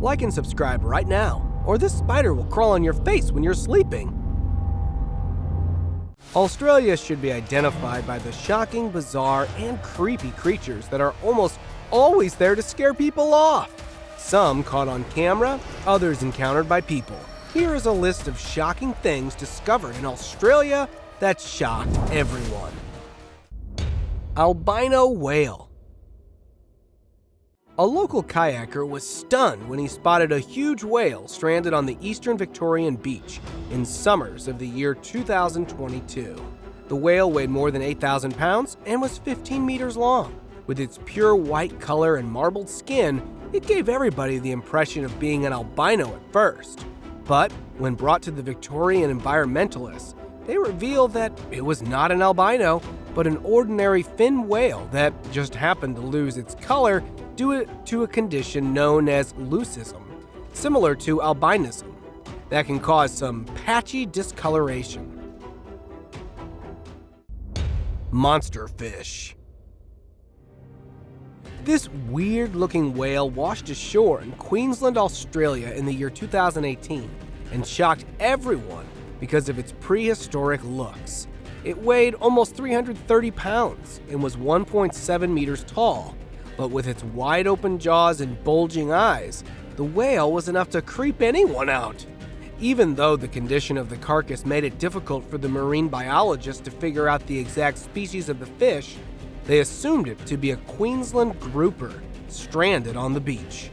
Like and subscribe right now, or this spider will crawl on your face when you're sleeping. Australia should be identified by the shocking, bizarre, and creepy creatures that are almost always there to scare people off. Some caught on camera, others encountered by people. Here is a list of shocking things discovered in Australia that shocked everyone. Albino whale. A local kayaker was stunned when he spotted a huge whale stranded on the eastern Victorian beach in summers of the year 2022. The whale weighed more than 8,000 pounds and was 15 meters long. With its pure white color and marbled skin, it gave everybody the impression of being an albino at first. But when brought to the Victorian environmentalists, they revealed that it was not an albino, but an ordinary fin whale that just happened to lose its color due to a condition known as leucism, similar to albinism, that can cause some patchy discoloration. Monster fish. This weird-looking whale washed ashore in Queensland, Australia in the year 2018 and shocked everyone because of its prehistoric looks. It weighed almost 330 pounds and was 1.7 meters tall, but with its wide-open jaws and bulging eyes, the whale was enough to creep anyone out. Even though the condition of the carcass made it difficult for the marine biologists to figure out the exact species of the fish, they assumed it to be a Queensland grouper stranded on the beach.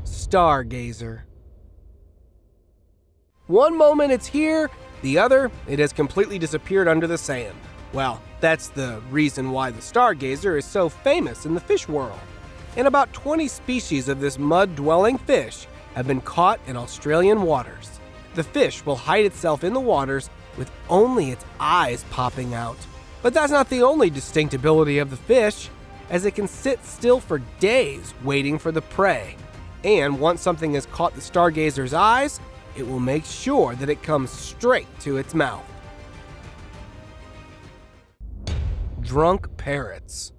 Stargazer. One moment it's here, the other, it has completely disappeared under the sand. Well, that's the reason why the stargazer is so famous in the fish world. And about 20 species of this mud-dwelling fish have been caught in Australian waters. The fish will hide itself in the waters with only its eyes popping out. But that's not the only distinct ability of the fish, as it can sit still for days waiting for the prey. And once something has caught the stargazer's eyes, it will make sure that it comes straight to its mouth. Drunk parrots.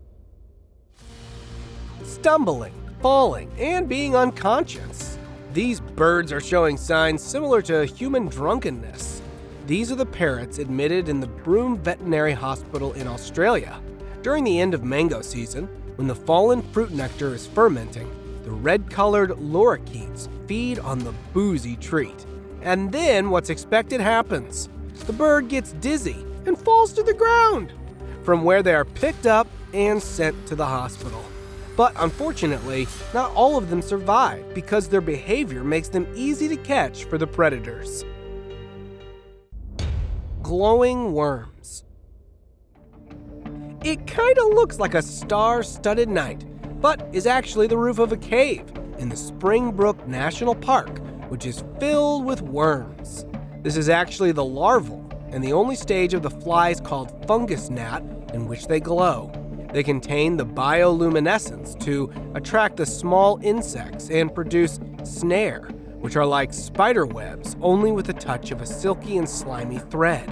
Stumbling, falling, and being unconscious. These birds are showing signs similar to human drunkenness. These are the parrots admitted in the Broome Veterinary Hospital in Australia. During the end of mango season, when the fallen fruit nectar is fermenting, the red-colored lorikeets feed on the boozy treat. And then what's expected happens. The bird gets dizzy and falls to the ground, from where they are picked up and sent to the hospital. But unfortunately, not all of them survive because their behavior makes them easy to catch for the predators. Glowing worms. It kinda looks like a star-studded night, but is actually the roof of a cave in the Springbrook National Park, which is filled with worms. This is actually the larval and the only stage of the flies called fungus gnat in which they glow. They contain the bioluminescence to attract the small insects and produce snare, which are like spider webs only with a touch of a silky and slimy thread,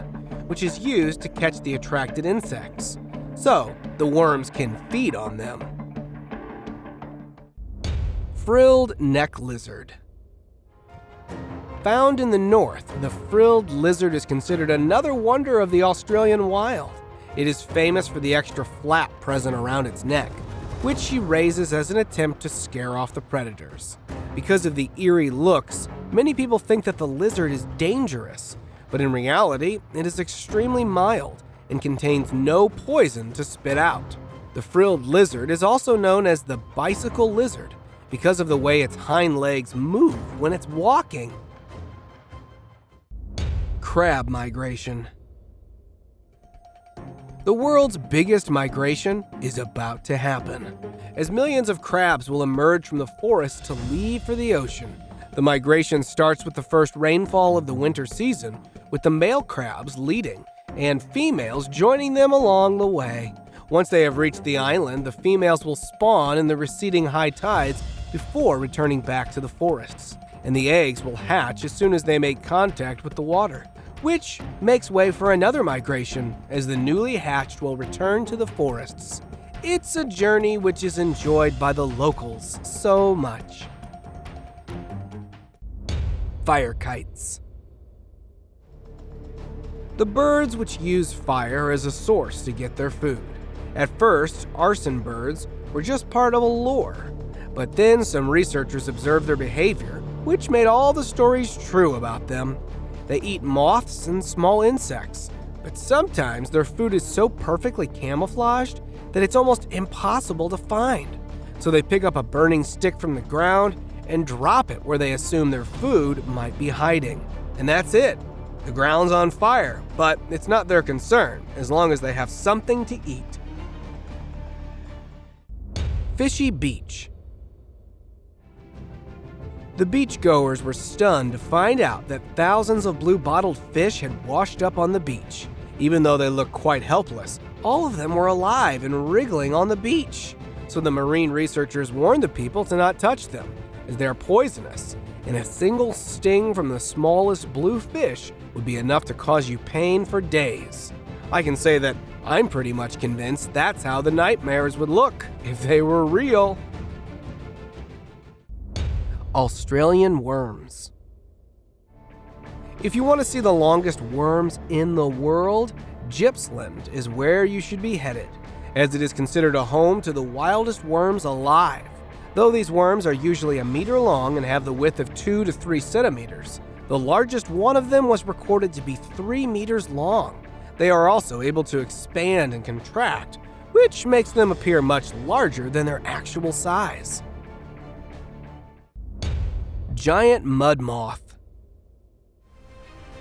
which is used to catch the attracted insects, so the worms can feed on them. Frilled neck lizard. Found in the north, the frilled lizard is considered another wonder of the Australian wild. It is famous for the extra flap present around its neck, which she raises as an attempt to scare off the predators. Because of the eerie looks, many people think that the lizard is dangerous, but in reality, it is extremely mild and contains no poison to spit out. The frilled lizard is also known as the bicycle lizard because of the way its hind legs move when it's walking. Crab migration. The world's biggest migration is about to happen, as millions of crabs will emerge from the forest to leave for the ocean. The migration starts with the first rainfall of the winter season, with the male crabs leading and females joining them along the way. Once they have reached the island, the females will spawn in the receding high tides before returning back to the forests, and the eggs will hatch as soon as they make contact with the water, which makes way for another migration as the newly hatched will return to the forests. It's a journey which is enjoyed by the locals so much. Fire kites. The birds which use fire as a source to get their food. At first, arson birds were just part of a lure, but then some researchers observed their behavior, which made all the stories true about them. They eat moths and small insects, but sometimes their food is so perfectly camouflaged that it's almost impossible to find. So they pick up a burning stick from the ground and drop it where they assume their food might be hiding. And that's it. The ground's on fire, but it's not their concern as long as they have something to eat. Fishy beach. The beachgoers were stunned to find out that thousands of blue-bottled fish had washed up on the beach. Even though they looked quite helpless, all of them were alive and wriggling on the beach. So the marine researchers warned the people to not touch them, as they are poisonous, and a single sting from the smallest blue fish would be enough to cause you pain for days. I can say that I'm pretty much convinced that's how the nightmares would look if they were real. Australian worms. If you want to see the longest worms in the world, Gippsland is where you should be headed, as it is considered a home to the wildest worms alive. Though these worms are usually a meter long and have the width of 2 to 3 centimeters, the largest one of them was recorded to be 3 meters long. They are also able to expand and contract, which makes them appear much larger than their actual size. Giant mud moth.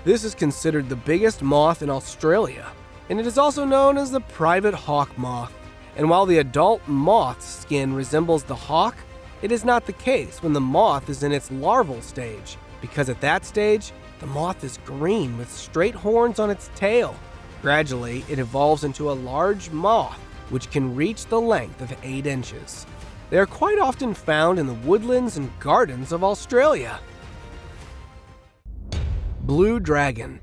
This is considered the biggest moth in Australia, and it is also known as the private hawk moth. And while the adult moth's skin resembles the hawk, it is not the case when the moth is in its larval stage, because at that stage, the moth is green with straight horns on its tail. Gradually, it evolves into a large moth, which can reach the length of 8 inches. They are quite often found in the woodlands and gardens of Australia. Blue dragon.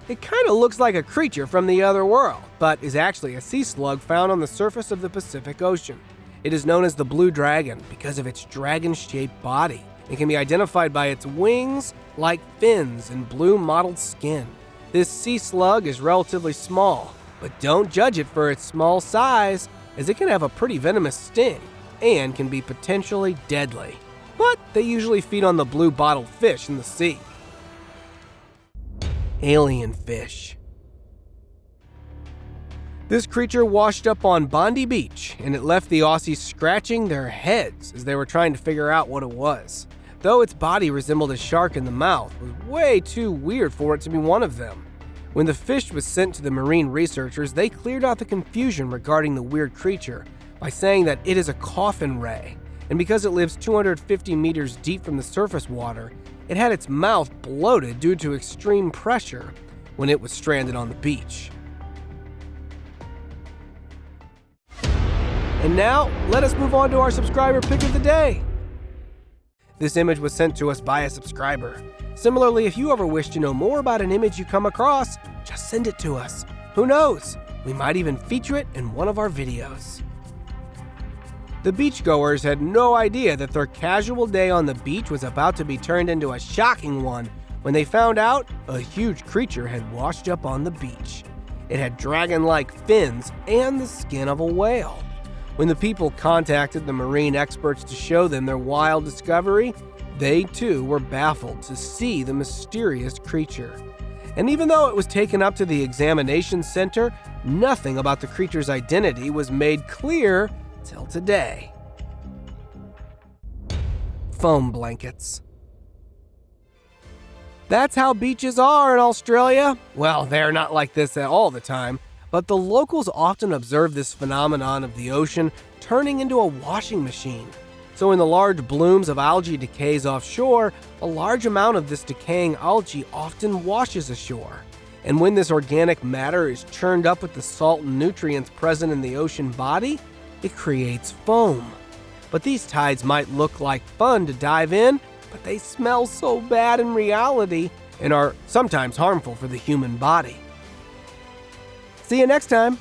It kind of looks like a creature from the other world, but is actually a sea slug found on the surface of the Pacific Ocean. It is known as the blue dragon because of its dragon-shaped body. It can be identified by its wings, like fins, and blue mottled skin. This sea slug is relatively small, but don't judge it for its small size, as it can have a pretty venomous sting and can be potentially deadly. But they usually feed on the blue-bottled fish in the sea. Alien fish. This creature washed up on Bondi Beach, and it left the Aussies scratching their heads as they were trying to figure out what it was. Though its body resembled a shark in the mouth, it was way too weird for it to be one of them. When the fish was sent to the marine researchers, they cleared out the confusion regarding the weird creature by saying that it is a coffin ray, and because it lives 250 meters deep from the surface water, it had its mouth bloated due to extreme pressure when it was stranded on the beach. And now, let us move on to our subscriber pick of the day. This image was sent to us by a subscriber. Similarly, if you ever wish to know more about an image you come across, just send it to us. Who knows? We might even feature it in one of our videos. The beachgoers had no idea that their casual day on the beach was about to be turned into a shocking one when they found out a huge creature had washed up on the beach. It had dragon-like fins and the skin of a whale. When the people contacted the marine experts to show them their wild discovery, they too were baffled to see the mysterious creature. And even though it was taken up to the examination center, nothing about the creature's identity was made clear till today. Foam blankets. That's how beaches are in Australia. Well, they're not like this all the time, but the locals often observe this phenomenon of the ocean turning into a washing machine. So when the large blooms of algae decays offshore, a large amount of this decaying algae often washes ashore. And when this organic matter is churned up with the salt and nutrients present in the ocean body, it creates foam. But these tides might look like fun to dive in, but they smell so bad in reality and are sometimes harmful for the human body. See you next time.